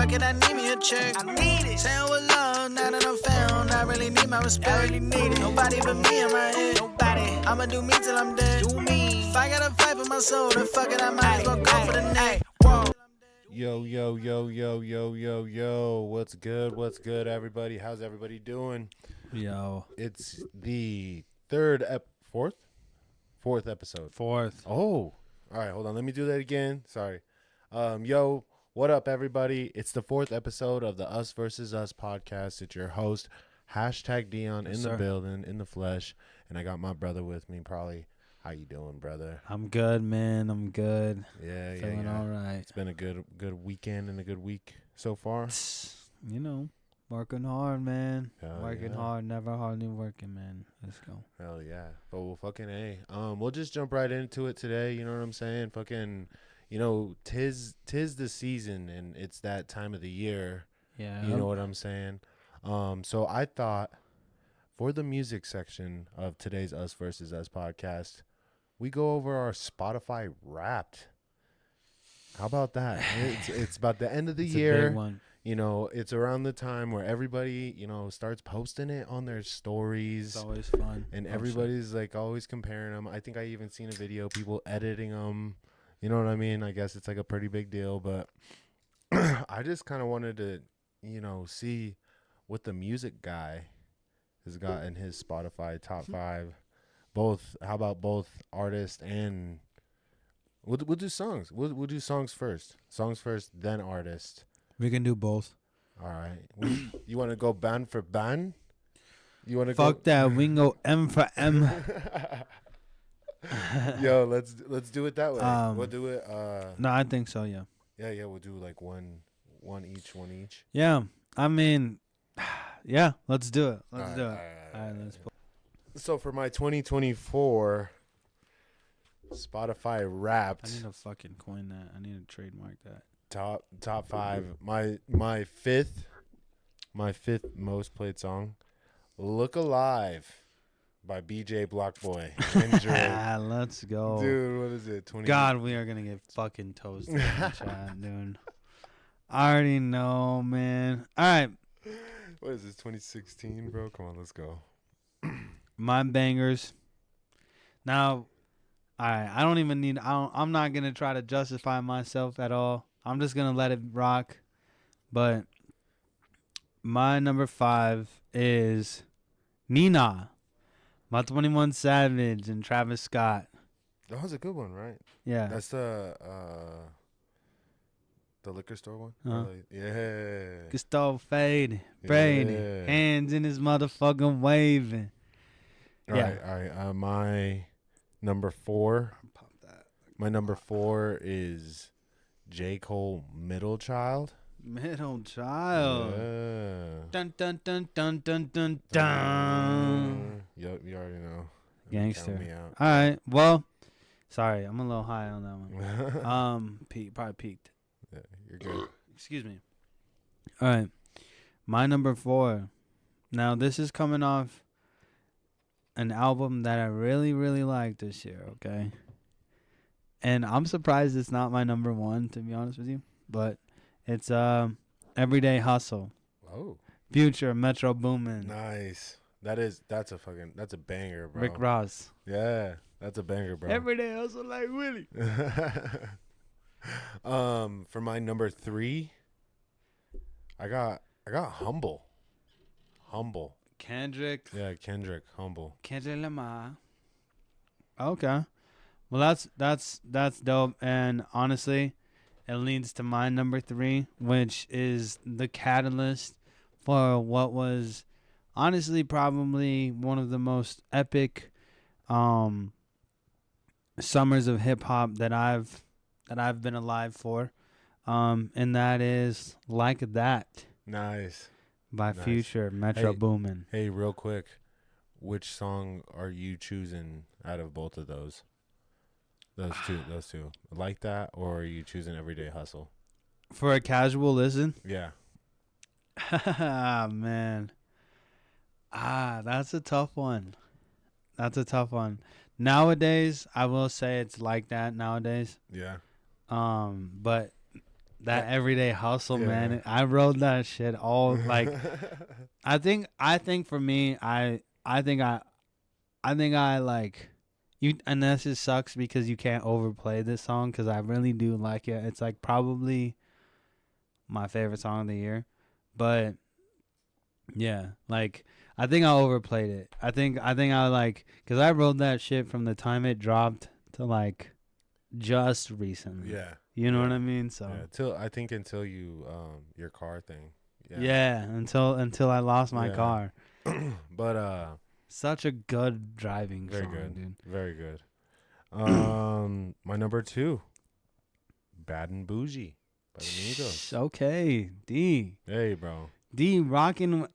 fuck it, I need me a check. I need it. Saying with love, now that I'm found, I really need my respect. I really need it. Nobody but me in my head. Nobody. I'ma do me till I'm dead. Do me. If I gotta fight for my soul, then fuck it, I might as well go for the neck. Whoa. Yo, what's good, everybody? How's everybody doing? Yo. It's the fourth episode. Fourth. Oh, all right, hold on. Let me do that again. Sorry. Yo, what up, everybody? It's the fourth episode of the Us Versus Us podcast. It's your host, #Dion in the building, in the flesh, and I got my brother with me, probably. How you doing, brother? I'm good, man. I'm good. Yeah, Feeling all right. It's been a good weekend and a good week so far. You know, working hard, man. Hard, never hardly working, man. Let's go. Hell yeah. But we'll fucking A. We'll just jump right into it today, you know what I'm saying? Fucking, you know, tis the season and it's that time of the year. Yeah. You know what I'm saying? So I thought for the music section of today's Us Versus Us podcast, we go over our Spotify Wrapped. How about that? It's about the end of the year. A big one. You know, it's around the time where everybody, you know, starts posting it on their stories. It's always fun. And everybody's like always comparing them. I think I even seen a video, people editing them. You know what I mean? I guess it's like a pretty big deal. But I just kind of wanted to, you know, see what the music guy has got in his Spotify top 5. Both. How about both artist and we'll do songs. We'll do songs first. Songs first, then artist. We can do both. All right. You want to go band for band? You want to Fuck that. We can go M for M. Yo, let's do it that way. We'll do it. No, I think so. Yeah. Yeah. We'll do like one each. Yeah. I mean, yeah. Let's do it. Let's do it. All right. Let's. So for my 2024 Spotify Wrapped, I need to fucking coin that. I need to trademark that. top 5. My fifth most played song, "Look Alive" by BJ Blockboy. Let's go, dude. What is it? 20. God, we are gonna get fucking toasted in the chat, dude. I already know, man. All right. What is this? 2016, bro. Come on, let's go. My bangers. Now, I don't even need. I'm not gonna try to justify myself at all. I'm just gonna let it rock. But my number 5 is Nina, by 21 Savage and Travis Scott. That was a good one, right? Yeah. That's the liquor store one. Yeah. Gustavo Fade, Brady, hands in his motherfucking waving. All right. My number 4. Pop that. My number 4 is J. Cole, Middle Child. Middle Child. Yeah. Dun dun dun dun dun dun dun. Yup, you already know. Gangster. Count me out. All right. Well, sorry, I'm a little high on that one. Probably peaked. Yeah, you're good. Excuse me. All right. My number 4. Now, this is coming off an album that I really, really like this year, okay? And I'm surprised it's not my number 1, to be honest with you. But it's Everyday Hustle. Oh. Future, Metro Boomin. Nice. That's a banger, bro. Rick Ross. Yeah, that's a banger, bro. Everyday Hustle like Willie. For my number 3, I got Humble. Kendrick. Yeah, Kendrick, Humble. Kendrick Lamar. Okay. Well, that's dope. And honestly, it leads to my number 3, which is the catalyst for what was honestly probably one of the most epic summers of hip hop that I've been alive for. And that is Like That. Nice. By Future, Metro Boomin. Hey, real quick, which song are you choosing out of both of those? Those two. Like That, or are you choosing Everyday Hustle? For a casual listen? Yeah. Man. That's a tough one. Nowadays, I will say it's Like That nowadays. Yeah. But That everyday hustle, Yeah. man. I wrote that shit all like. I think for me, I think I like you, and this just sucks because you can't overplay this song because I really do like it. It's like probably my favorite song of the year, but yeah, like I think I overplayed it. I think I like because I wrote that shit from the time it dropped to like just recently. Yeah. You know Yeah. what I mean? So until you your car thing. yeah, until I lost my Yeah. car. But Such a good driving very song, good. dude. Very good. My number 2, Bad and Bougie by the Migos. Okay, D Bro.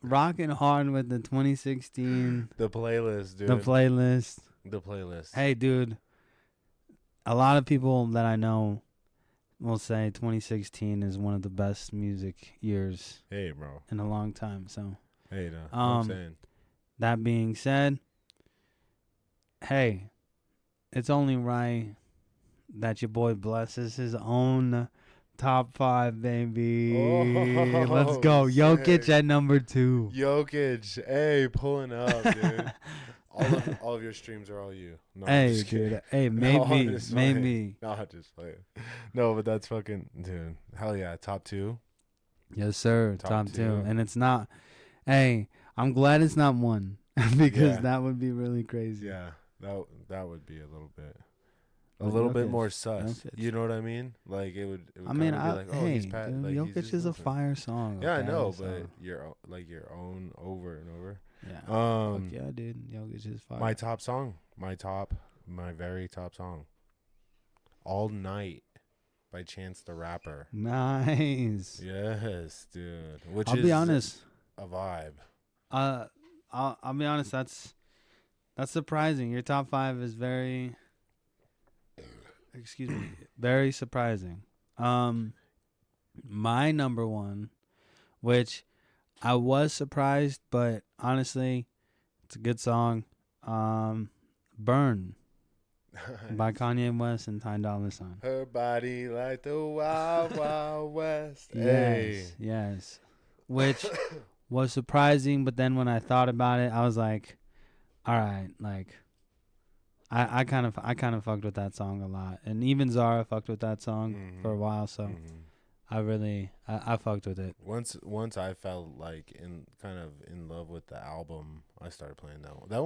rocking hard with the 2016 The playlist, dude. the playlist. The playlist. Hey, dude, a lot of people that I know will say 2016 is one of the best music years Hey, bro. in a long time. So, Hey, no. I'm saying. that being said, hey, it's only right that your boy blesses his own top 5, baby. Oh, Let's go. Jokic sick. at number 2. Jokic, hey, pulling up, dude. all of your streams are all you. No, I'm Hey, just kidding. dude. Hey, No, I'm maybe, just playing. maybe. No, I'm just playing. No, but that's fucking, dude. Hell yeah, top 2. Yes, sir. Top Top 2. 2. And it's not. Hey, I'm glad it's not 1 because Yeah. that would be really crazy. Yeah, that would be a little bit. A But little bit Jokic- more sus. Jokic. You know what I mean? Like it would I mean, kinda be like, oh, hey, he's pat. dude, Like, he's Jokic just is a listening. fire song. Yeah, I okay? know, So, but your own over and over. yeah. Um, Fuck yeah, dude. Jokic is fire. My top song, my very top song, "All Night" by Chance the Rapper. Nice. Yes, dude. Which I'll is be honest. a vibe. I'll be honest. That's surprising. Your top 5 is very, excuse me, very surprising. My number 1, which I was surprised, but honestly, it's a good song. "Burn" by Kanye West and Ty Dolla $ign. Her body like the Wild Wild West. Yes, yes. Which was surprising, but then when I thought about it, I was like, all right, like I kind of fucked with that song a lot. And even Zara fucked with that song for a while, so I fucked with it. Once I felt like in love with the album, I started playing that one. That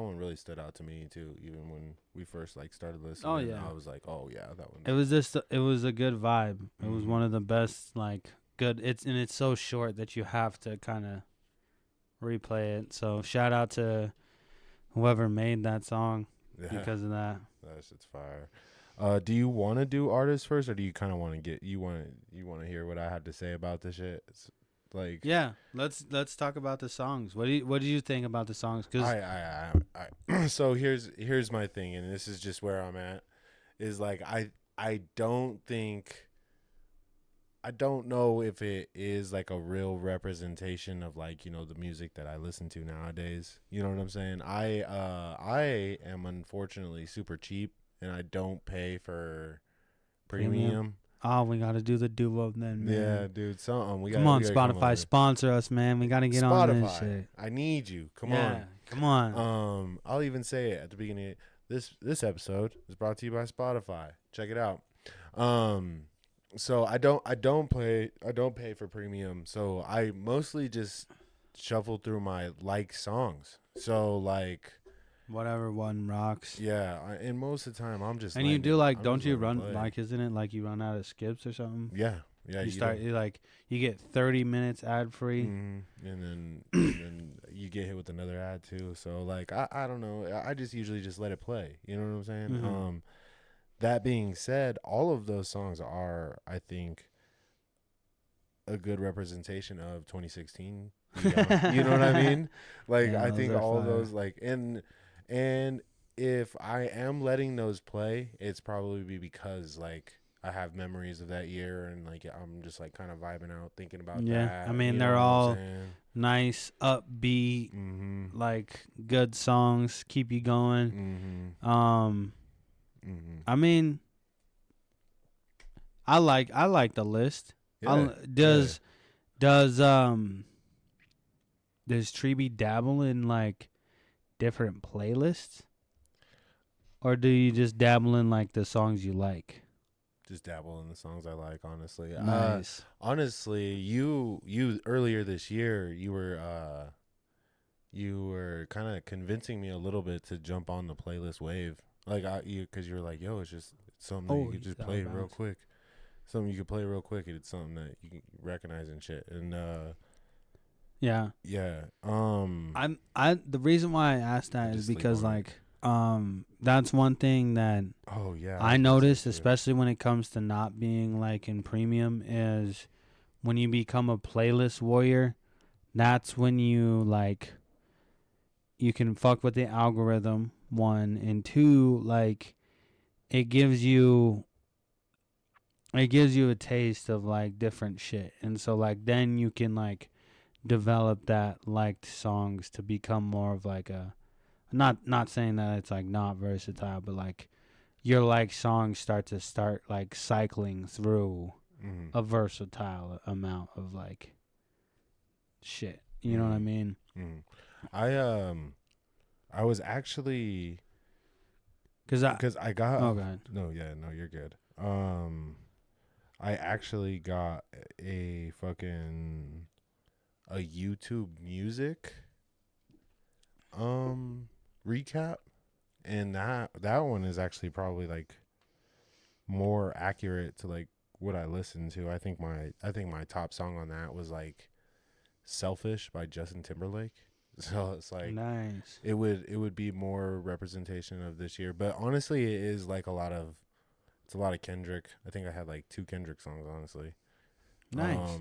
one really stood out to me too. Even when we first like started listening, Oh, yeah. I was like, oh yeah, that one. It was a good vibe. It was one of the best, like, good. It's so short that you have to kind of replay it. So shout out to whoever made that song because of that. That shit's fire. Do you want to do artists first, or do you kind of want to get you want to hear what I had to say about this shit? It's like, yeah, let's talk about the songs. What do you think about the songs? Cause I so here's my thing, and this is just where I'm at. Is like I don't know if it is like a real representation of like, you know, the music that I listen to nowadays. You know what I'm saying? I am unfortunately super cheap, and I don't pay for premium. Oh, we got to do the duo then, man. Yeah, dude. Something. Come on, Spotify, sponsor us, man. We got to get on this shit. I need you. Come Come on. on. I'll even say it at the beginning. This episode is brought to you by Spotify. Check it out. So I don't pay for premium. So I mostly just shuffle through my songs. So like whatever one rocks. Yeah, and most of the time I'm just. And you do like, don't you run like? Isn't it like you run out of skips or something? Yeah. You get 30 minutes ad free, and then you get hit with another ad too. So like I don't know. I just usually just let it play. You know what I'm saying? Mm-hmm. That being said, all of those songs are, I think, a good representation of 2016. You know what I mean? Like, yeah, I think all of those, like, and if I am letting those play, it's probably because like I have memories of that year, and like I'm just like kind of vibing out, thinking about that. Yeah, I mean, they're all nice, upbeat, like good songs, keep you going. I mean, I like the list. Yeah. Does Treeby dabble in like different playlists, or do you just dabble in like the songs you like? Just dabble in the songs I like, honestly. Nice. Honestly, you earlier this year, you were kind of convincing me a little bit to jump on the playlist wave. Like because you were like, yo, it's something that you could just play real quick. Something you could play real quick. It's something that you can recognize and shit. And Yeah. yeah. The reason why I asked that is because like that's one thing that oh yeah, I noticed, especially when it comes to not being like in premium, is when you become a playlist warrior, that's when you like you can fuck with the algorithm, one, and two, like it gives you a taste of like different shit. And so like then you can like develop that liked songs to become more of like a not saying that it's like not versatile, but like your like songs start like cycling through a versatile amount of like shit. You know what I mean? I was actually because I got oh god no you're good. I actually got a fucking a YouTube music recap, and that one is actually probably like more accurate to like what I listen to. I think my top song on that was like Selfish by Justin Timberlake. So it's like nice. It would be more representation of this year, but honestly, it is like it's a lot of Kendrick. I think I had like 2 Kendrick songs, honestly. Nice.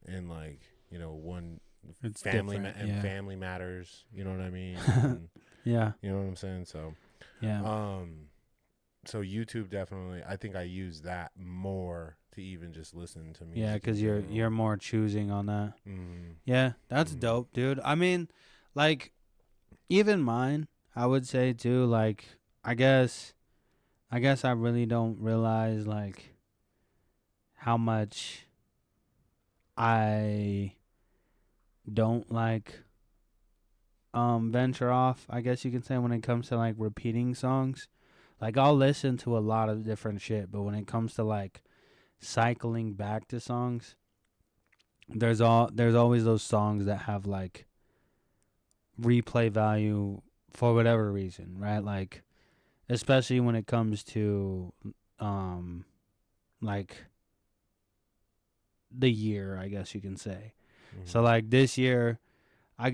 And like one It's family Family Matters. You know what I mean? And, yeah. you know what I'm saying? So yeah. So YouTube definitely. I think I use that more to even just listen to music. Yeah, because you're more choosing on that. Mm-hmm. Yeah, that's dope, dude. I mean, like, even mine, I would say too. Like, I guess I really don't realize like how much I don't like venture off, I guess you can say, when it comes to like repeating songs. Like I'll listen to a lot of different shit, but when it comes to like cycling back to songs, there's always those songs that have like replay value for whatever reason, right? Like especially when it comes to like the year, I guess you can say. So like this year I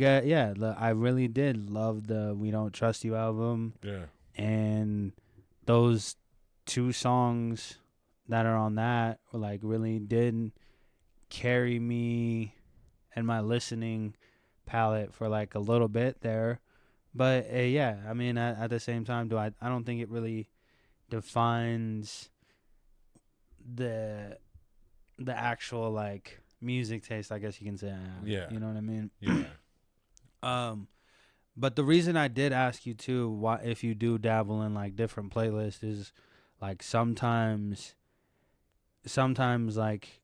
really did love the We Don't Trust You album. Yeah. And those 2 songs that are on that like really did carry me and my listening palette for like a little bit there. But yeah, I mean at the same time, I don't think it really defines the actual like music taste, I guess you can say I have. Yeah. You know what I mean? Yeah. But the reason I did ask you too, why if you do dabble in like different playlists, is like sometimes like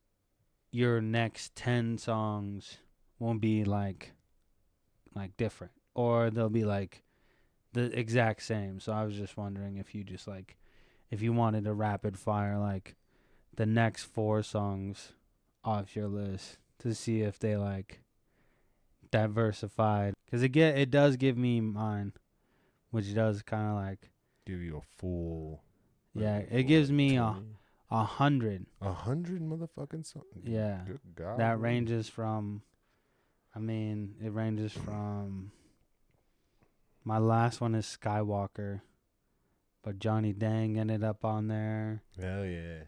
your next 10 songs won't be like different, or they'll be like the exact same. So I was just wondering if you just like if you wanted to rapid fire like the next 4 songs off your list to see if they like diversified, because it does give me mine, which does kind of like give you a full. It gives me 100 motherfucking songs. Yeah. Good God. That ranges from, it ranges from, my last one is Skywalker, but Johnny Dang ended up on there. Hell yeah.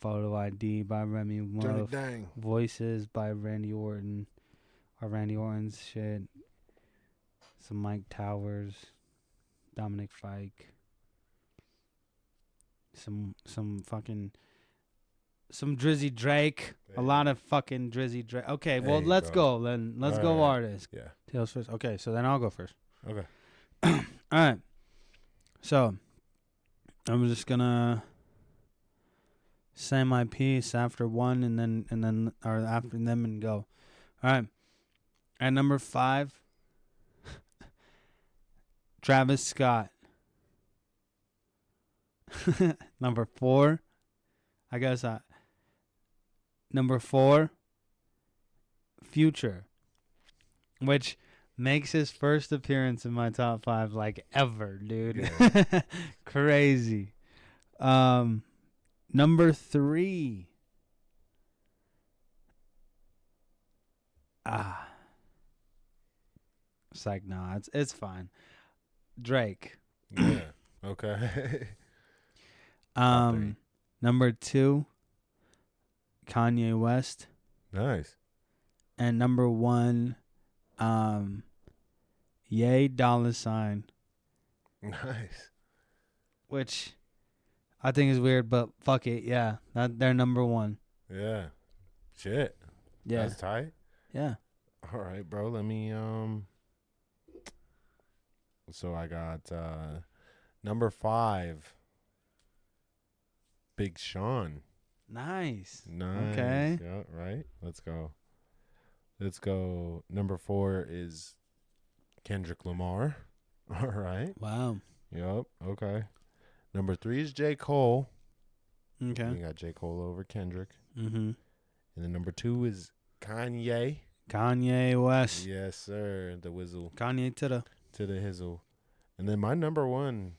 Photo ID by Remy Wolf. Johnny Dang. Voices by Randy Orton. Or Randy Orton's shit. Some Mike Towers. Dominic Fike. Some fucking... Some Drizzy Drake. Hey. A lot of fucking Drizzy Drake. Okay, well, let's go then. Let's go artist. Yeah. Tails first. Okay, so then I'll go first. Okay. All right. So, I'm just gonna say my piece after one, and then or after them and go. All right. At number 5, Travis Scott. Number 4, number 4, Future, which makes his first appearance in my top 5 like ever, dude. Yeah. Crazy. Number 3. It's like, nah, it's fine. Drake. Yeah. Okay. Number 2, Kanye West. Nice. And number 1, Ye $. Nice. Which I think is weird, but fuck it, yeah. They're number 1. Yeah. Shit. Yeah. That's tight. Yeah. All right, bro. Let me So I got number 5, Big Sean. Nice. Nice. Okay. Yeah, right. Let's go. Number 4 is Kendrick Lamar. All right. Wow. Yep. Okay. Number 3 is J. Cole. Okay. We got J. Cole over Kendrick. Mm-hmm. And then number 2 is Kanye. Kanye West. Yes, sir. The Whizzle Kanye to the. Hizzle. And then my number 1.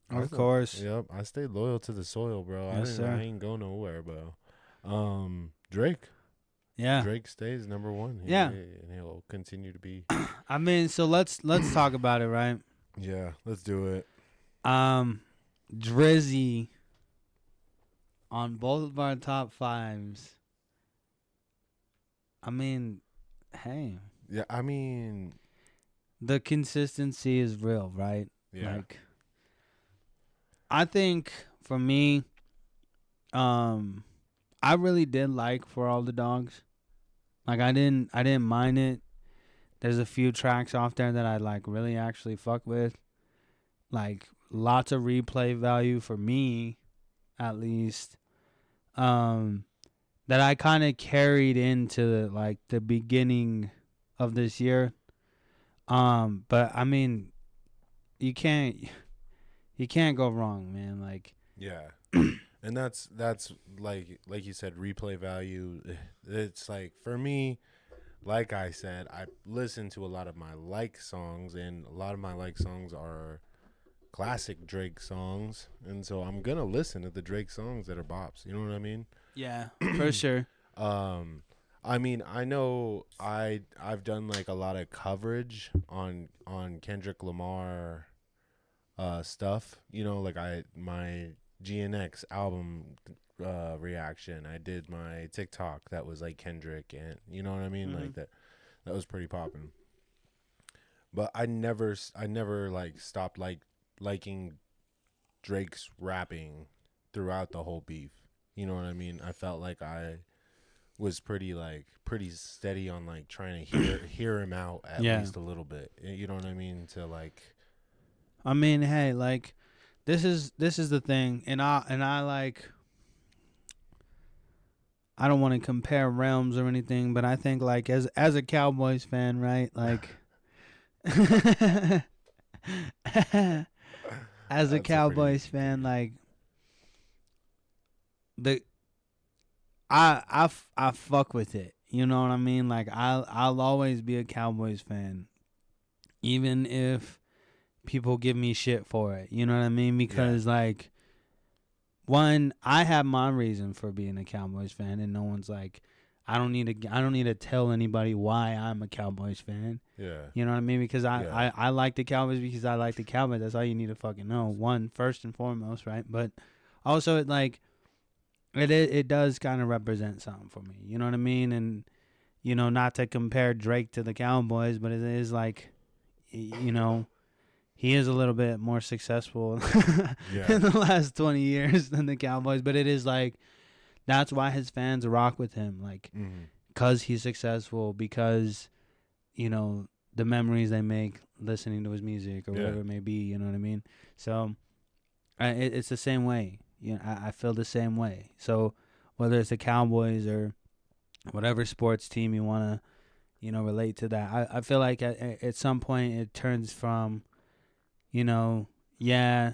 Of course. Yep. I stayed loyal to the soil, bro. Yes, I ain't go nowhere, bro. Drake. Yeah. Drake stays number 1. Yeah. And he'll continue to be. I mean, so let's talk about it, right? Yeah, let's do it. Drizzy on both of our top 5s. I mean, hey. Yeah, I mean, the consistency is real, right? yeah. Like, I think for me, I really did like For All the Dogs. Like, I didn't mind it. There's a few tracks off there that I like really actually fuck with. Like, lots of replay value for me, at least. That I kind of carried into like the beginning of this year. But I mean, you can't go wrong, man. Like, Yeah. And that's like you said, replay value. It's like, for me, like I said, I listen to a lot of my like songs, and a lot of my like songs are classic Drake songs, and so I'm gonna listen to the Drake songs that are bops. You know what I mean? yeah, for sure. I mean, I know I've done like a lot of coverage on Kendrick Lamar stuff. You know, like my GNX album reaction. I did my TikTok that was like Kendrick, and you know what I mean? Mm-hmm. Like that was pretty popping. But I never like stopped liking Drake's rapping throughout the whole beef. You know what I mean? I felt like I was pretty steady on like trying to hear him out at least a little bit. You know what I mean? To like, I mean, hey, like, this is the thing, and I like, I don't want to compare realms or anything, but I think like as a Cowboys fan, right? Like, as a Cowboys fan, like, I fuck with it. You know what I mean? Like, I'll always be a Cowboys fan, even if people give me shit for it. You know what I mean? Because like, one, I have my reason for being a Cowboys fan, and no one's like, I don't need to tell anybody why I'm a Cowboys fan. yeah, You know what I mean? Because I like the Cowboys because I like the Cowboys. That's all you need to fucking know. One, first and foremost, right? But also, it does kind of represent something for me. You know what I mean? And, you know, not to compare Drake to the Cowboys, but it is like, you know, he is a little bit more successful in the last 20 years than the Cowboys. But it is like, that's why his fans rock with him. Like, because he's successful, because, you know, the memories they make listening to his music or whatever it may be. You know what I mean? So it's the same way. I feel the same way. So whether it's the Cowboys or whatever sports team you want to, relate to that, I feel like at some point it turns from, yeah,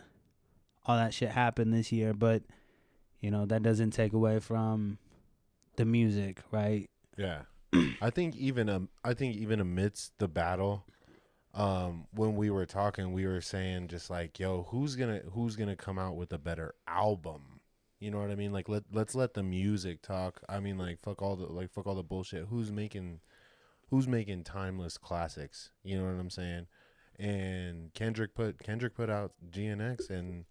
all that shit happened this year, but that doesn't take away from the music, right? Yeah. I think even amidst the battle, when we were talking, we were saying just like, yo, who's gonna come out with a better album? You know what I mean? Like let's let the music talk. I mean, like fuck all the bullshit. Who's making timeless classics? You know what I'm saying? And Kendrick put out GNX, and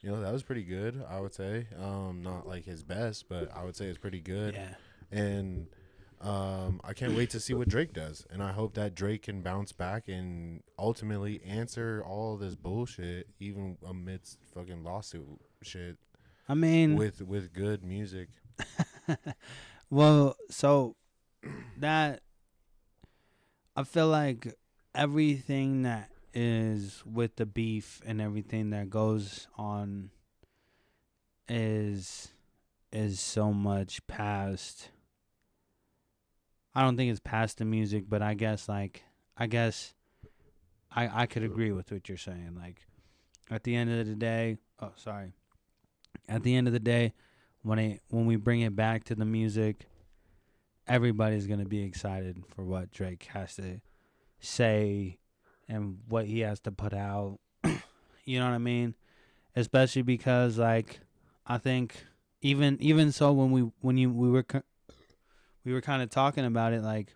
that was pretty good, I would say. Not like his best, but I would say it's pretty good. Yeah. And I can't wait to see what Drake does, and I hope that Drake can bounce back and ultimately answer all this bullshit, even amidst fucking lawsuit shit. I mean, with good music. well, so that I feel like everything that is with the beef and everything that goes on is so much past. I don't think it's past the music, but I guess I could agree with what you're saying. Like at the end of the day, at the end of the day, when we bring it back to the music, everybody's gonna be excited for what Drake has to say and what he has to put out. You know what I mean? Especially because like I think even so when we were kind of talking about it, like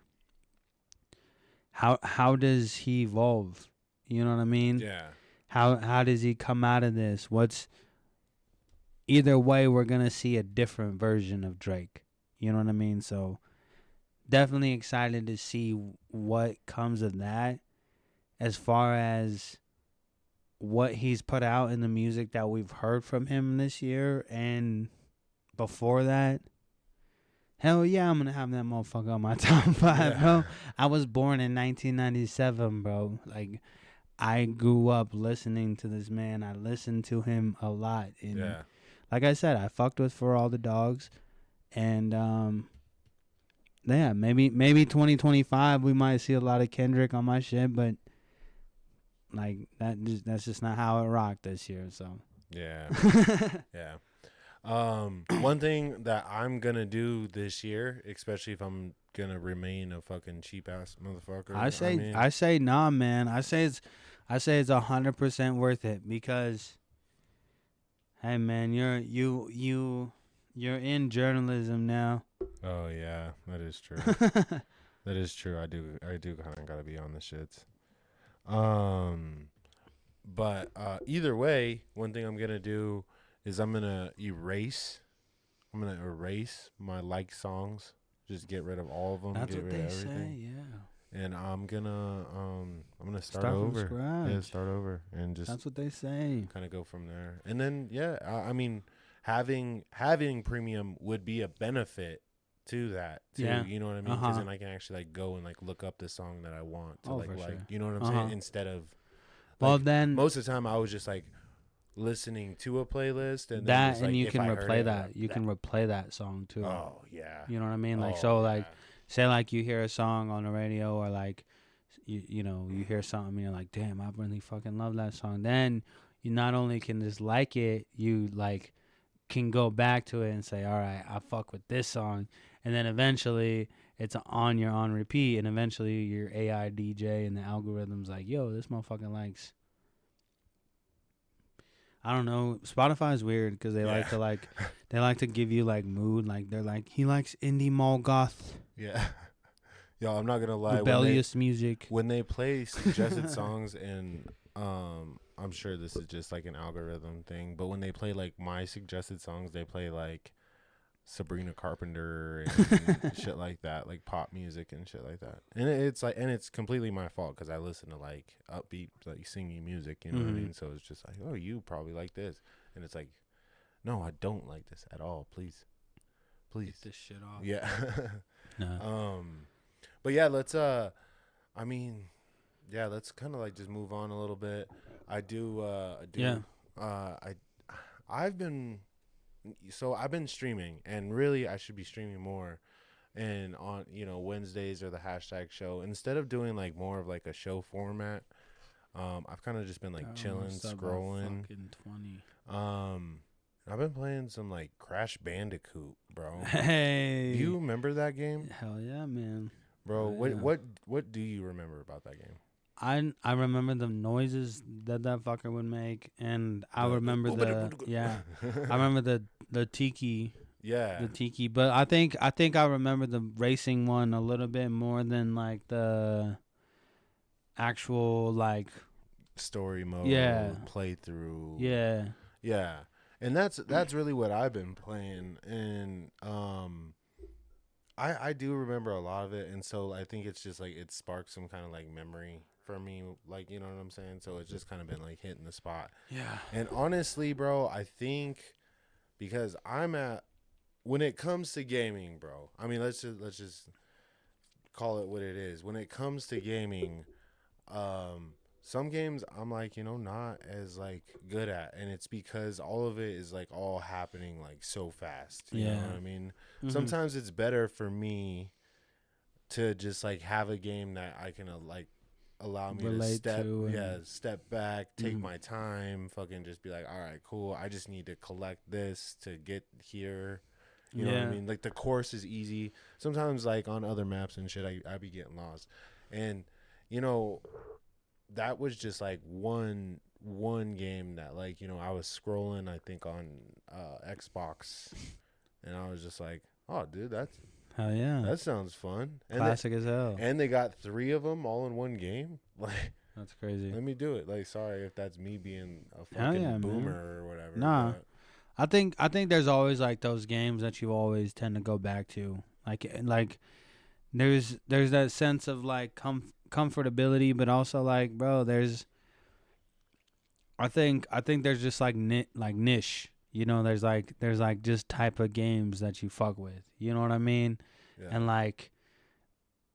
how does he evolve? You know what I mean? Yeah. How does he come out of this? Either way, we're gonna see a different version of Drake. You know what I mean? So definitely excited to see what comes of that. As far as what he's put out in the music that we've heard from him this year and before that, hell yeah, I'm gonna have that motherfucker on my top 5, bro. I was born in 1997, bro. Like, I grew up listening to this man. I listened to him a lot. And like I said, I fucked with For All the Dogs. And, yeah, maybe 2025 we might see a lot of Kendrick on my shit, but like that's just not how it rocked this year. So yeah. One thing that I'm gonna do this year, especially if I'm gonna remain a fucking cheap ass motherfucker, I say nah, man. I say it's 100% worth it because, hey man, you're in journalism now. Oh yeah, that is true. That is true. I do kind of gotta be on the shits. But either way, one thing I'm gonna do is I'm gonna erase my like songs. Just get rid of all of them. That's get what rid they of everything. say, yeah. And I'm gonna start Start over. from scratch. Yeah, start over and just That's what they say. kind of go from there. And then I mean, having premium would be a benefit to that too. Yeah. You know what I mean? Because then I can actually like go and like look up the song that I want to for sure. you know what I'm saying, instead of Well, like, then most of the time I was just like listening to a playlist and then that, just, and like, you if can I heard replay it, that. You can replay that song too. Oh yeah. You know what I mean? Like, Oh, so yeah. like, say like you hear a song on the radio or like you hear something and you're like, damn, I really fucking love that song. Then you not only can just like it, you like can go back to it and say, all right, I fuck with this song. And then eventually it's on repeat, and eventually your AI DJ and the algorithm's like, yo, this motherfucking likes, I don't know. Spotify's weird because they like to give you like mood. Like they're like, he likes indie mall goth. Yeah. Yo, I'm not gonna lie. Rebellious music. When they play suggested songs, and I'm sure this is just like an algorithm thing, but when they play like my suggested songs, they play like Sabrina Carpenter and shit like that, like pop music and shit like that. And it's completely my fault because I listen to like upbeat, like singing music, you know what I mean? So it's just like, oh, you probably like this, and it's like, no, I don't like this at all. Please. Get this shit off. Yeah. No. But yeah, let's let's kind of like just move on a little bit. I've been so I've been streaming, and really I should be streaming more. And on Wednesdays or the hashtag show, instead of doing like more of like a show format, I've kind of just been like chilling, scrolling. Fucking 20. I've been playing some like Crash Bandicoot, bro. Hey. Do you remember that game? Hell yeah, man. Bro, Yeah. what do you remember about that game? I remember the noises that fucker would make, and I remember I remember the tiki. Yeah. The tiki, but I think I remember the racing one a little bit more than like the actual like story mode, playthrough. Yeah. Yeah. And that's really what I've been playing, and I do remember a lot of it, and so I think it's just like it sparked some kind of like memory for me, like, you know what I'm saying? So it's just kind of been like hitting the spot. Yeah. And honestly, bro, I think because when it comes to gaming, bro, I mean, let's just call it what it is. When it comes to gaming, some games I'm like, not as like good at, and it's because all of it is like all happening like so fast. You know what I mean? Mm-hmm. Sometimes it's better for me to just like have a game that I can like allow me to step back, take my time, fucking just be like, all right, cool. I just need to collect this to get here. You know what I mean? Like the course is easy. Sometimes like on other maps and shit, I be getting lost. And that was just like one game that like, I was scrolling, I think on Xbox, and I was just like, oh dude, hell yeah, that sounds fun. Classic as hell. And they got 3 of them all in one game. Like, that's crazy. Let me do it. Like, sorry if that's me being a fucking boomer or whatever. Nah. I think there's always like those games that you always tend to go back to. Like there's that sense of like comfortability, but also like, bro, I think there's just like niche. There's like just type of games that you fuck with. You know what I mean? Yeah. And like,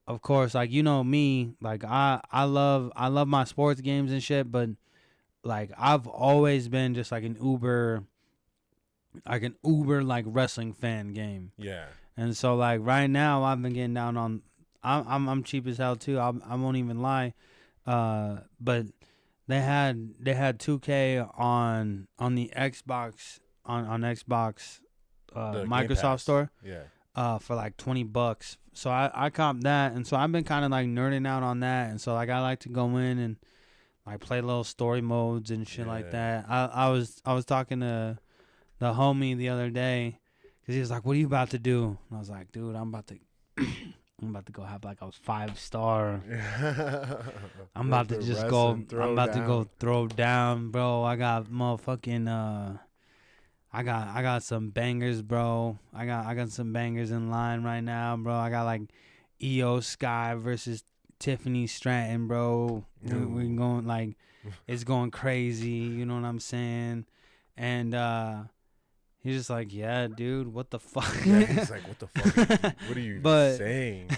of course, like, me, like I love my sports games and shit, but like I've always been just like an uber like wrestling fan game. Yeah. And so like right now I've been getting down on I'm cheap as hell too. I won't even lie. But they had 2K on the Xbox on Xbox Microsoft store. Yeah. For like $20. So I copped that, and so I've been kind of like nerding out on that, and so like I like to go in and like play little story modes and shit like that. I was talking to the homie the other day, because he was like, what are you about to do? And I was like, dude, I'm about to go have like a 5-star. I'm about to just go. I'm about to go throw down, bro. I got motherfucking. I got some bangers, bro. I got some bangers in line right now, bro. I got like EO Sky versus Tiffany Stratton, bro. We're going like, it's going crazy. You know what I'm saying? And he's just like, yeah, dude, what the fuck? Yeah, he's like, what the fuck? What are you saying?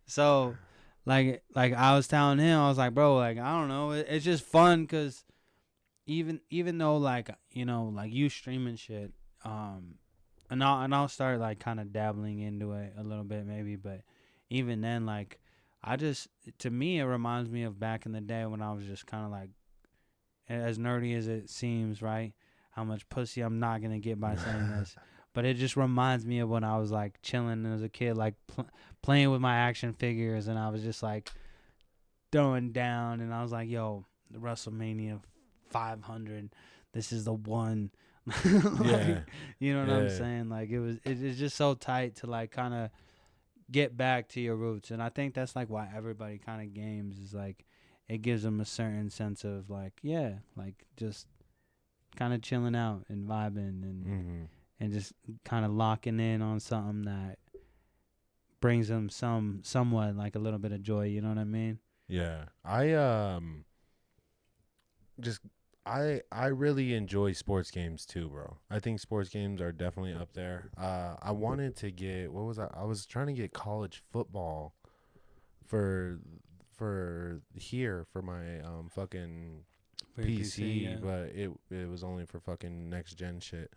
So, like I was telling him, I was like, bro, like, I don't know. It's just fun because even though, like, like you streaming shit, and I'll start, like, kind of dabbling into it a little bit maybe, but even then, like, to me, it reminds me of back in the day when I was just kind of, like, as nerdy as it seems, right? How much pussy I'm not going to get by saying this. But it just reminds me of when I was, like, chilling as a kid, like, playing with my action figures, and I was just, like, throwing down, and I was like, yo, the WrestleMania 500, this is the one. Like, you know what I'm saying? Like, it's just so tight to, like, kind of get back to your roots. And I think that's, like, why everybody kind of games is, like, it gives them a certain sense of, like, like, just kind of chilling out and vibing and just kind of locking in on something that brings them somewhat like a little bit of joy. You know what I mean? Yeah. I really enjoy sports games too, bro. I think sports games are definitely up there. I wanted to get, I was trying to get college football for my fucking PC, but it was only for fucking next gen shit.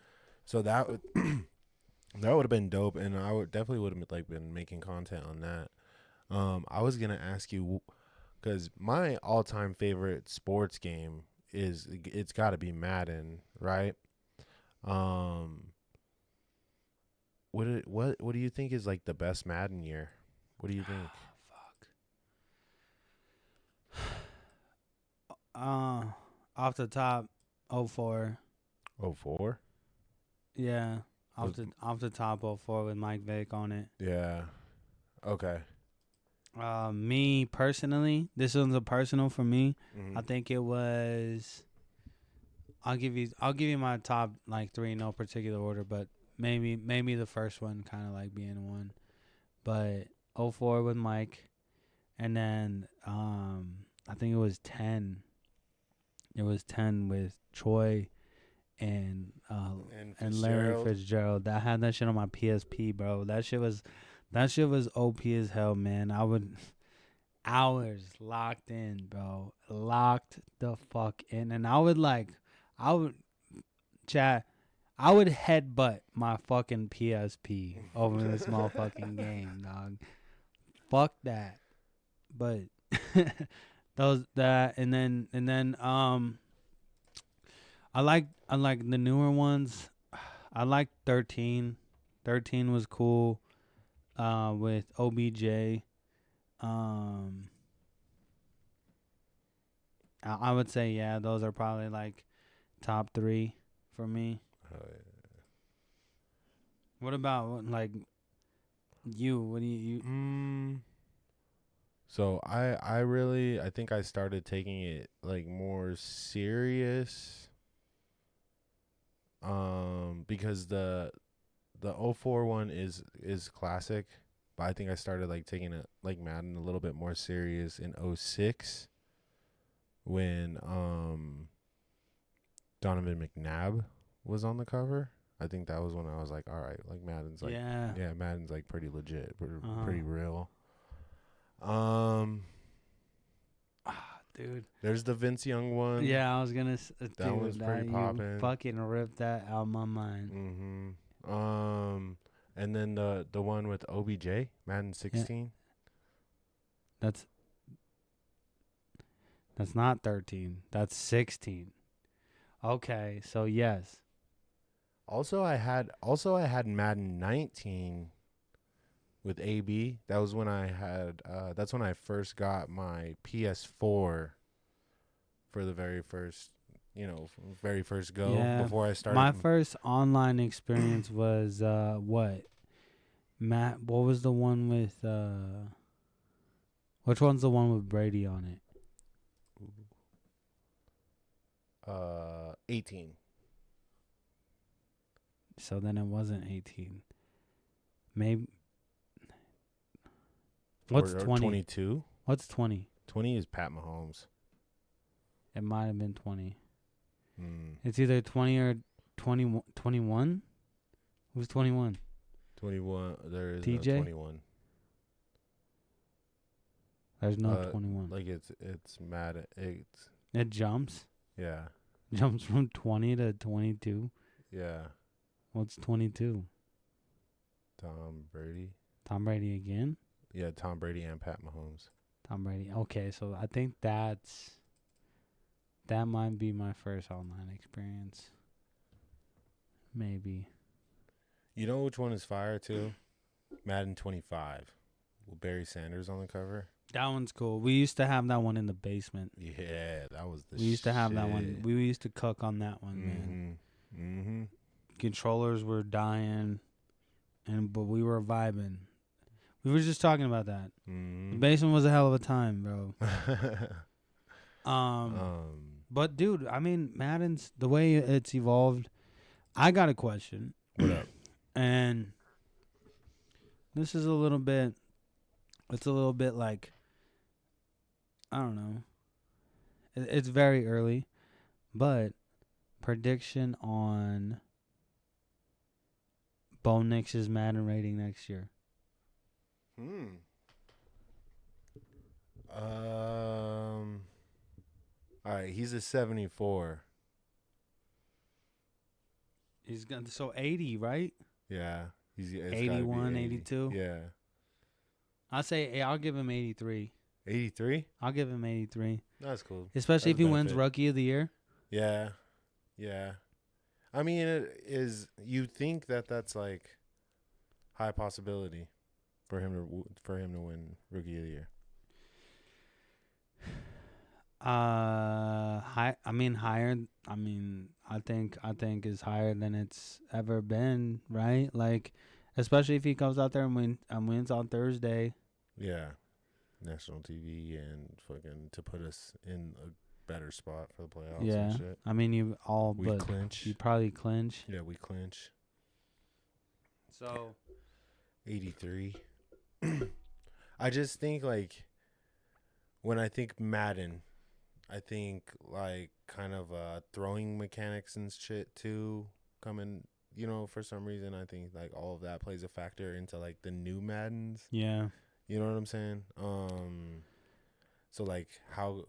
So that would that would have been dope, and I would definitely would have like been making content on that. I was gonna ask you because my all-time favorite sports game is it's got to be Madden, right? Um, what do you think is like the best Madden year? What do you think? Off the top, '04. Oh, 04? Yeah, Was off the top '04 with Mike Vick on it. yeah. Okay. Me personally, this one's a personal for me. Mhm. I think it was. I'll give you my top like three in no particular order, but maybe the first one kind of like being one, but '04 with Mike, and then I think it was 10. It was 10 with Troy and Larry Fitzgerald. Fitzgerald. I had that shit on my PSP, bro. That shit was OP as hell, man. I would hours locked in, bro. Locked the fuck in. And I would chat I would headbutt my fucking PSP over this motherfucking game, dog. Fuck that. But and then I like the newer ones. I like 13. 13 was cool. With OBJ. I would say yeah, those are probably like top 3 for me. Oh, yeah. What about like you? What do you? So I think I started taking it like more serious. Because the '04 one is classic, but I think I started like taking it like Madden a little bit more serious in '06 when Donovan McNabb was on the cover. I think that was when I was like, all right, like Madden's like yeah Madden's like pretty legit, pretty real. Dude. There's the Vince Young one. Yeah, I was gonna. That was pretty poppin'. Fucking ripped that out of my mind. And then the one with OBJ, Madden 16. Yeah. That's not 13. That's 16. Okay, so yes. Also, I had Madden 19 with AB. That was when I had. That's when I first got my PS4 for the very first go. Yeah, before I started. My first online experience was what? What was the one with which one's the one with Brady on it? 18. So then it wasn't 18. Maybe. What's 20? 22? What's 20? 20 is Pat Mahomes. It might have been 20. Mm. It's either 20 or 21. Who's 21? 21. There is TJ? no 21. There's no 21. Like it's mad. It jumps. Yeah. Jumps from 20 to 22. Yeah. What's 22? Tom Brady. Tom Brady again? Yeah, Tom Brady and Pat Mahomes. Tom Brady. Okay, so I think that might be my first online experience. Maybe. You know which one is fire too? Madden 25 with Barry Sanders on the cover. That one's cool. We used to have that one in the basement. Yeah, that was the We used to have that one. We used to cook on that one, man. Mm-hmm. Controllers were dying, but we were vibing. We were just talking about that. Mm-hmm. The basement was a hell of a time, bro. But dude, I mean, Madden's the way it's evolved. I got a question. What up? And this is a little bit. It's a little bit like, I don't know. It's very early, but prediction on Bo Nix's Madden rating next year. All right, he's a 74. He's got so 80, right? Yeah, it's gotta be 81, 80. 82. Yeah, I'll give him 83. 83. I'll give him 83. That's cool. Especially That's if a he wins benefit. Rookie of the Year. Yeah, yeah. I mean, it is. You think that's like high possibility for him to win Rookie of the Year. High. I mean, higher. I mean, I think is higher than it's ever been, right? Like, especially if he comes out there and wins on Thursday. Yeah, national TV and fucking to put us in a better spot for the playoffs Yeah, and shit. I mean, you Clinch. probably clinch. Yeah, we clinch. So 83. I just think like when I think Madden, I think like kind of throwing mechanics and shit too coming. You know, for some reason, I think like all of that plays a factor into like the new Maddens. yeah, You know what I'm saying? So like how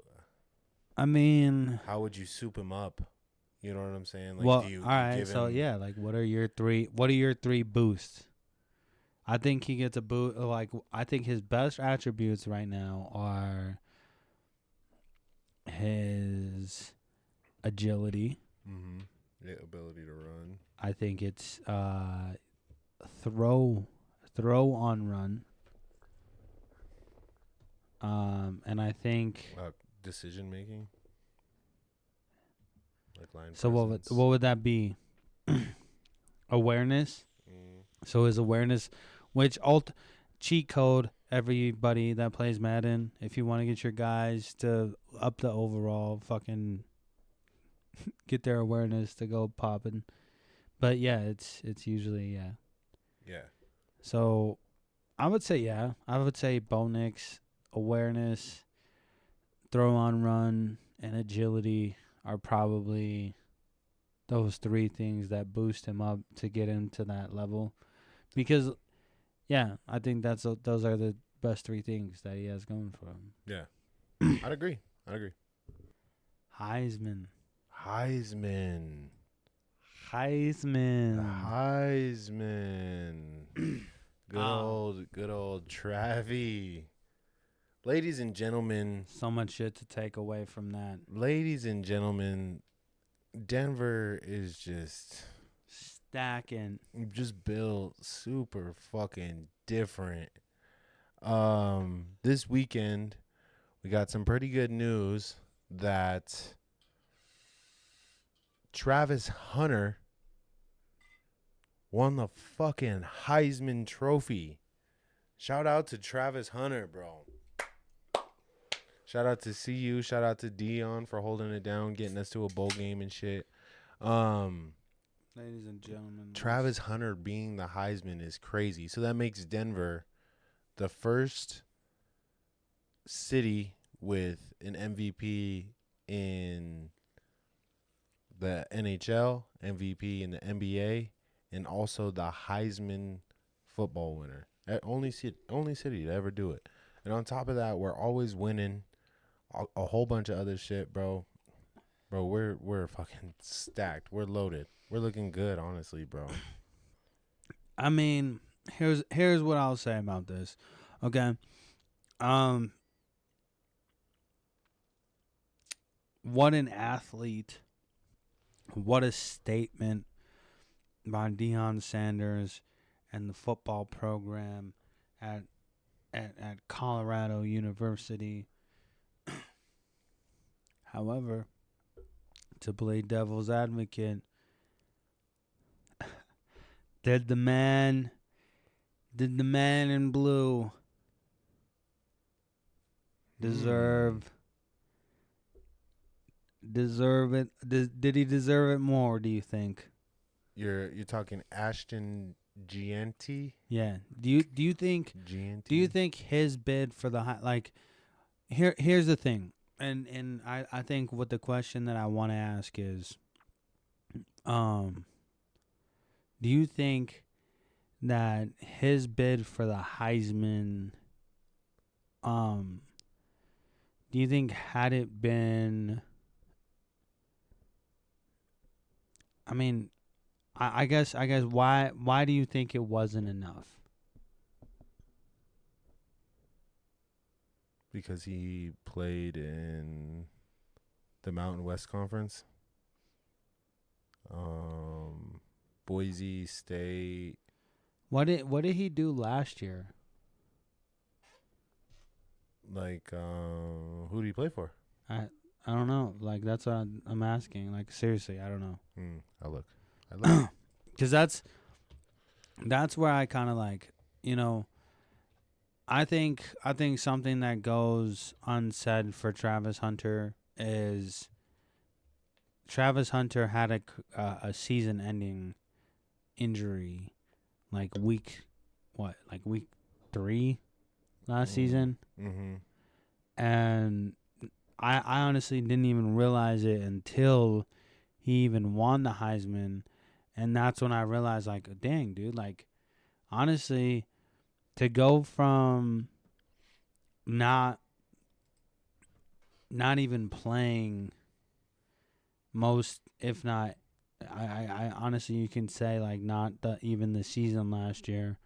I mean, would you soup him up? You know what I'm saying? Like, well, do you all right. give So him? yeah, like, what are your three boosts? I think he gets a boost. Like, I think his best attributes right now are his agility. Mm-hmm. The ability to run. I think it's throw on run. And I think Decision making. Like line. so. Presence. What would that be? Awareness. So his awareness, which cheat code everybody that plays Madden. If you want to get your guys to up the overall, fucking get their awareness to go popping. But yeah, it's usually yeah. Yeah. So I would say Bo Nix, awareness, throw on run, and agility are probably those three things that boost him up to get him to that level. Because, yeah, I think those are the best three things that he has going for him. Yeah. I'd agree. Heisman. Good old Travie. Ladies and gentlemen. So much shit to take away from that. Ladies and gentlemen, Denver is just stacking. Just built super fucking different. This weekend we got some pretty good news that Travis Hunter won the fucking Heisman Trophy. Shout out to Travis Hunter, bro. Shout out to CU. Shout out to Dion for holding it down, getting us to a bowl game and shit. Ladies and gentlemen, Travis Hunter being the Heisman is crazy. So that makes Denver the first city with an MVP in the NHL, MVP in the NBA, and also the Heisman football winner. Only city to ever do it. And on top of that, we're always winning a whole bunch of other shit, bro. Bro, we're fucking stacked. We're loaded. We're looking good, honestly, bro. I mean, here's what I'll say about this. Okay. What an athlete. What a statement by Deion Sanders and the football program at Colorado University. However, to play devil's advocate, did the man in blue deserve it? Did he deserve it more, do you think? You're talking Ashton Gianti? Yeah. Do you think Gianti? Do you think his bid for the here's the thing. And I think what the question that I want to ask is, do you think that his bid for the Heisman, do you think had it been, I mean, I guess why do you think it wasn't enough? Because he played in the Mountain West Conference. Boise State. What did he do last year? Like, who do you play for? I don't know. Like that's what I'm asking. Like seriously, I don't know. I'll look. I look. Because that's where I kind of like, you know, I think something that goes unsaid for Travis Hunter is Travis Hunter had a season-ending injury, like week 3 last season, and I honestly didn't even realize it until he even won the Heisman, and that's when I realized, like, dang, dude, like, honestly, to go from not even playing most, if not, I honestly, you can say, like, not even the season last year,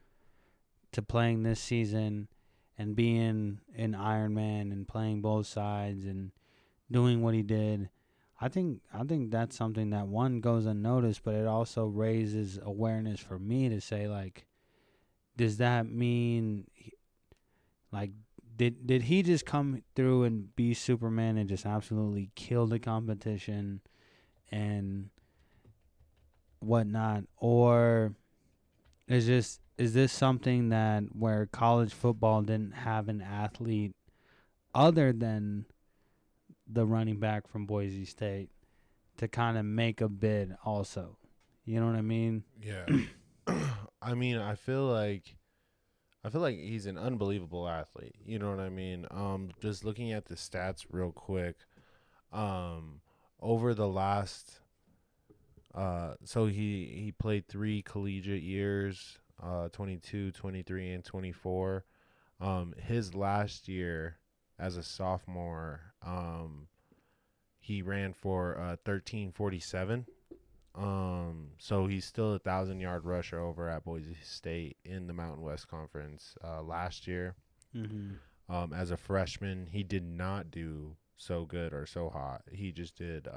to playing this season and being an Ironman and playing both sides and doing what he did. I think that's something that, one, goes unnoticed, but it also raises awareness for me to say, like, does that mean, like, did he just come through and be Superman and just absolutely kill the competition and whatnot, or is this something that where college football didn't have an athlete other than the running back from Boise State to kind of make a bid also? You know what I mean? Yeah. I mean, I feel like he's an unbelievable athlete. You know what I mean? Just looking at the stats real quick, over the last, so he played 3 collegiate years, 22, 23, and 24. His last year as a sophomore, he ran for 1347. So he's still 1,000-yard rusher over at Boise State in the Mountain West Conference. Last year, as a freshman, he did not do so good or so hot. He just did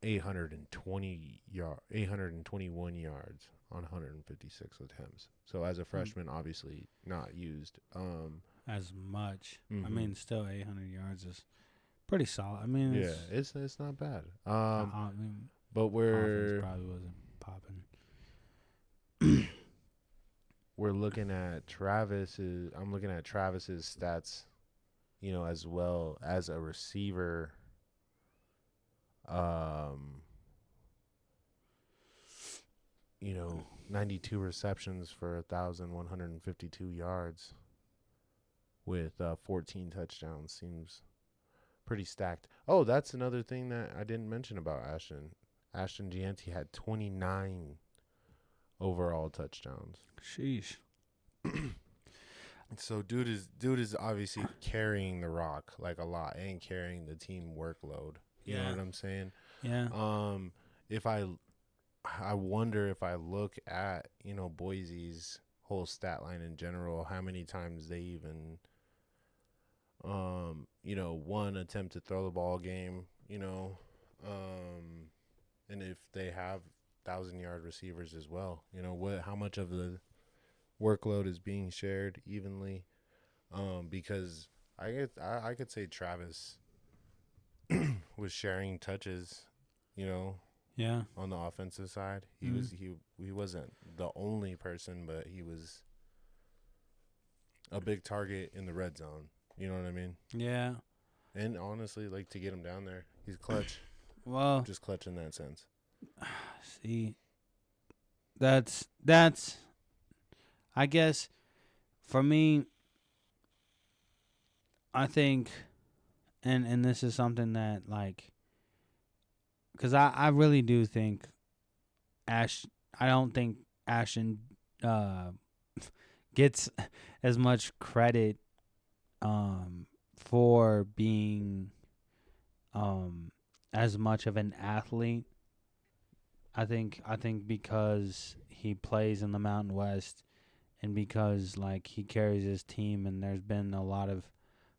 821 yards on 156 attempts. So as a freshman, obviously not used as much. I mean, still 800 yards is pretty solid. I mean, it's not bad. I mean, but offense probably wasn't popping. We're looking at Travis's. I'm looking at Travis's stats, you know, as well as a receiver. 92 receptions for 1,152 yards with 14 touchdowns seems pretty stacked. Oh, that's another thing that I didn't mention about Ashton. Ashton Gianti had 29 overall touchdowns. Sheesh. So dude is obviously carrying the rock like a lot and carrying the team workload. You know what I'm saying? Yeah. If I wonder if I look at, Boise's whole stat line in general, how many times they even one attempt to throw the ball game, and if they have 1,000-yard receivers as well, how much of the workload is being shared evenly, because I could say Travis was sharing touches, Yeah. on the offensive side. He wasn't the only person, but he was a big target in the red zone. You know what I mean? Yeah. And honestly, like, to get him down there, he's clutch. Well, Just clutch in that sense. see, that's I guess for me, I think, and this is something that, like, because I really do think I don't think Ashton gets as much credit for being as much of an athlete I think because he plays in the Mountain West, and because like he carries his team, and there's been a lot of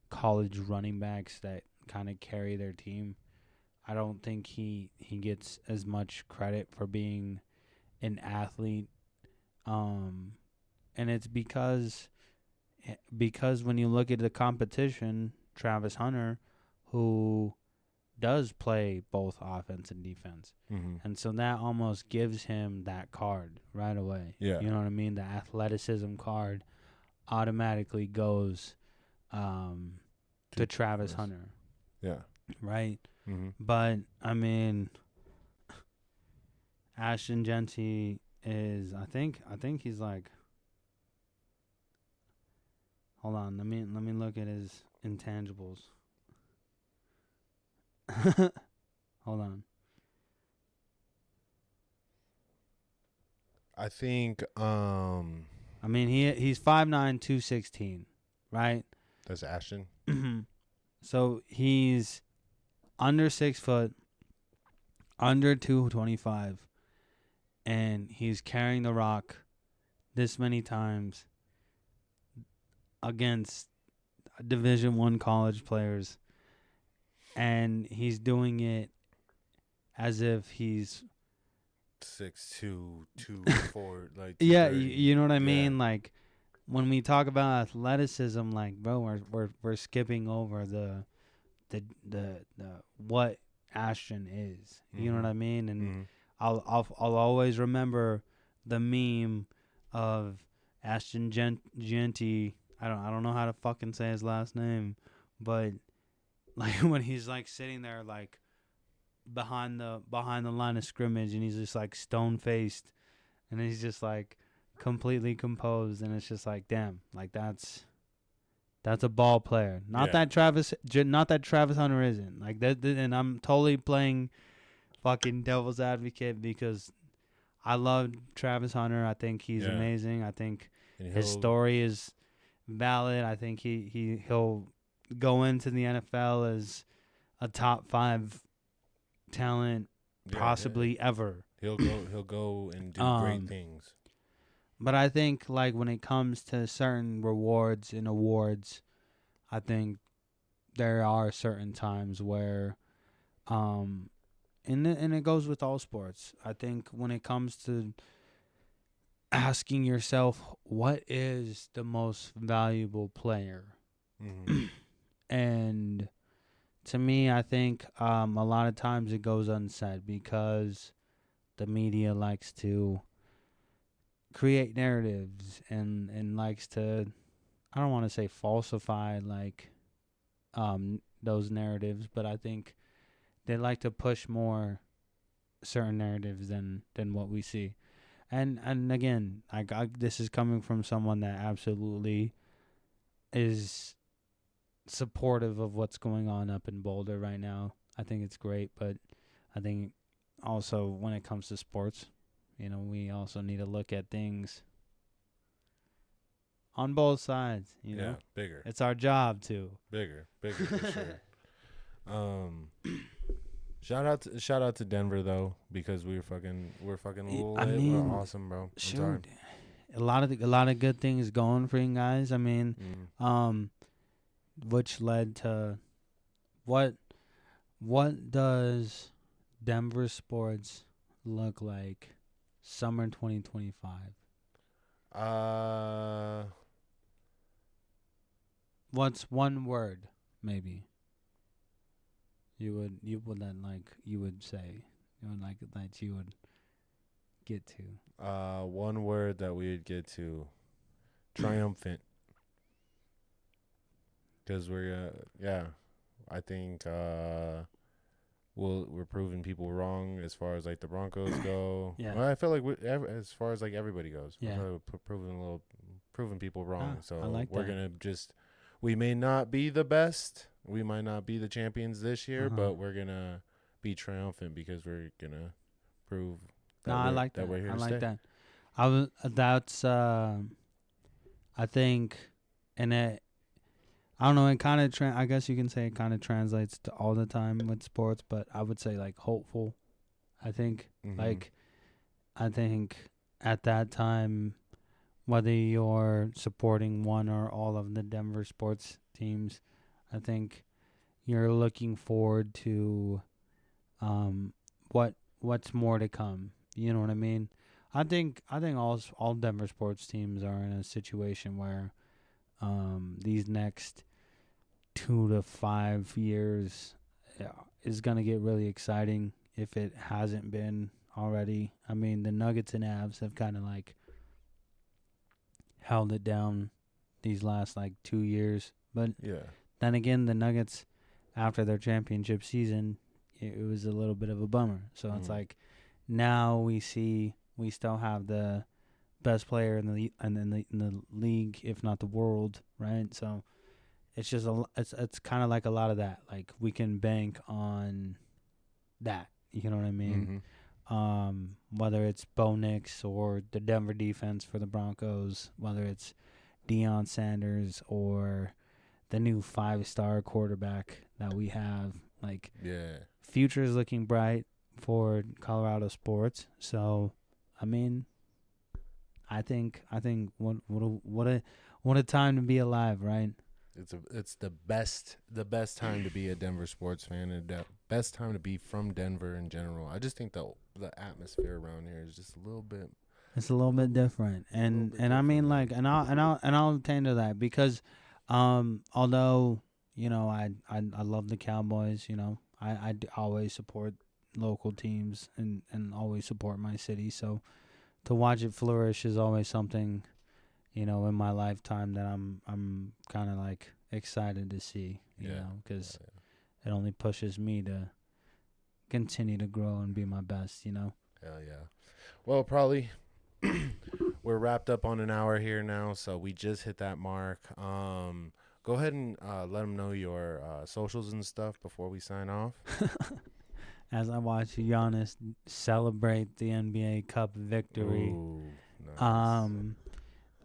college running backs that kind of carry their team. I don't think he gets as much credit for being an athlete, and it's because when you look at the competition, Travis Hunter, who does play both offense and defense. Mm-hmm. And so that almost gives him that card right away. Yeah. You know what I mean? The athleticism card automatically goes to Travis Hunter. Yeah. Right? Mm-hmm. But, I mean, Ashton Genty is, I think he's like, hold on, let me look at his intangibles. Hold on. I think I mean he's 5'9", 216, right? that's Ashton. So he's under 6 foot, under 225, and he's carrying the rock this many times against Division I college players, and he's doing it as if he's 6'2", 2'4", like yeah, 230. you know what I mean? Yeah. Like when we talk about athleticism, like bro, we're skipping over the what Ashton is. You know what I mean? And Mm-hmm. I'll always remember the meme of Ashton Genty. I don't know how to fucking say his last name, but like when he's like sitting there like behind the line of scrimmage, and he's just like stone faced, and he's just like completely composed, and it's just like, damn, like that's a ball player. Not that Travis Hunter isn't like that. And I'm totally playing fucking devil's advocate because I love Travis Hunter. I think he's amazing. I think his story is valid. I think he'll go into the NFL as a top 5 talent possibly ever. He'll go and do great things. But I think like when it comes to certain rewards and awards, I think there are certain times where and it goes with all sports. I think when it comes to asking yourself what is the most valuable player, and to me, I think a lot of times it goes unsaid because the media likes to create narratives and likes to, I don't want to say falsify like those narratives, but I think they like to push more certain narratives than what we see. And again, this is coming from someone that absolutely is supportive of what's going on up in Boulder right now. I think it's great, but I think also when it comes to sports, you know, we also need to look at things on both sides, you know. Bigger. It's our job to. Bigger for sure. Shout out to Denver though, because we're fucking lit. I mean, we're awesome, bro. Shoot, a lot of good things going for you guys. I mean, which led to what does Denver sports look like summer 2025? What's one word maybe you would say, you know, like that you would get to? One word that we would get to: triumphant. Because we're I think we're proving people wrong as far as like the Broncos go. Yeah. Well, I feel like as far as like everybody goes, Yeah. we're proving people wrong. So I like we're that. gonna we may not be the best, we might not be the champions this year, but we're gonna be triumphant because we're gonna prove. I like that. We're here I to like stay. that. I think, and it, I don't know, it kind of I guess you can say it kind of translates to all the time with sports, but I would say like hopeful. I think like I think at that time, whether you're supporting one or all of the Denver sports teams, I think you're looking forward to what's more to come. You know what I mean? I think all Denver sports teams are in a situation where these next 2 to 5 years is gonna get really exciting if it hasn't been already. I mean, the Nuggets and Avs have kind of like held it down these last like 2 years, but Yeah. then again, the Nuggets after their championship season, it was a little bit of a bummer. So it's like now we still have the best player in the league, if not the world, right? So it's just it's kind of like a lot of that. Like we can bank on that. You know what I mean? Whether it's Bo Nix or the Denver defense for the Broncos, whether it's Deion Sanders or the new 5-star quarterback that we have, like future is looking bright for Colorado sports. So, I mean, I think what a time to be alive, right? It's the best time to be a Denver sports fan, and the best time to be from Denver in general. I just think the atmosphere around here is just a little bit. It's a little bit different, and I mean like, and I'll attend to that because, although I love the Cowboys, I always support local teams and always support my city. So to watch it flourish is always something, in my lifetime that I'm kind of like excited to see, because it only pushes me to continue to grow and be my best, Hell yeah. Well, probably we're wrapped up on an hour here now, so we just hit that mark. Go ahead and let them know your socials and stuff before we sign off. As I watch Giannis celebrate the NBA Cup victory. Ooh, nice.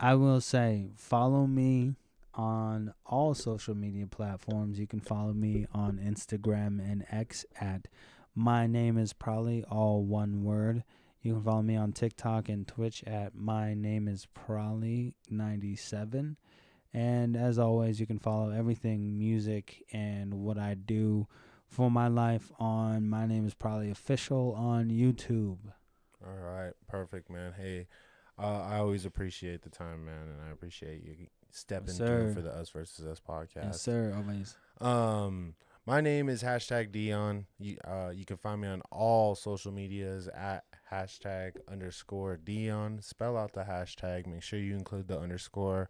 I will say, follow me on all social media platforms. You can follow me on Instagram and X at my name is probably all one word. You can follow me on TikTok and Twitch at my name is probably 97. And as always, you can follow everything music and what I do for my life on my name is probably official on YouTube. All right, perfect, man. Hey, I always appreciate the time, man, and I appreciate you stepping through for the Us versus Us podcast. Yes, sir. Always. My name is #Dion. You can find me on all social medias at #_Dion. Spell out the hashtag. Make sure you include the underscore.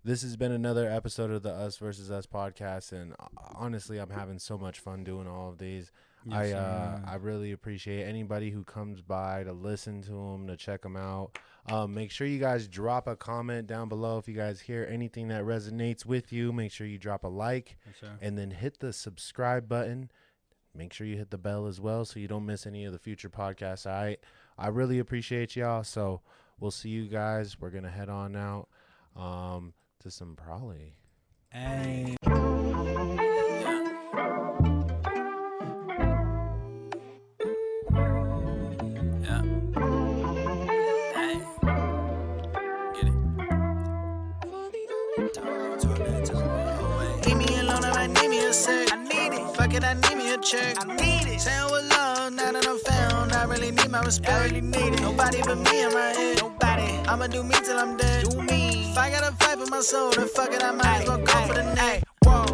This has been another episode of the Us versus Us podcast, and honestly, I'm having so much fun doing all of these. Yes, I really appreciate anybody who comes by to listen to them, to check them out. Make sure you guys drop a comment down below if you guys hear anything that resonates with you. Make sure you drop a like, and then hit the subscribe button. Make sure you hit the bell as well so you don't miss any of the future podcasts. I really appreciate y'all. So we'll see you guys. We're gonna head on out to some Probably. Hey. I need it. Fuck it, I need me a check. I need it. Saying with love, now that I'm found, I really need my respect. I really need it. Nobody but me in my head. Nobody. I'ma do me till I'm dead. Do me. If I gotta fight for my soul, then fuck it, I might as well go for the neck.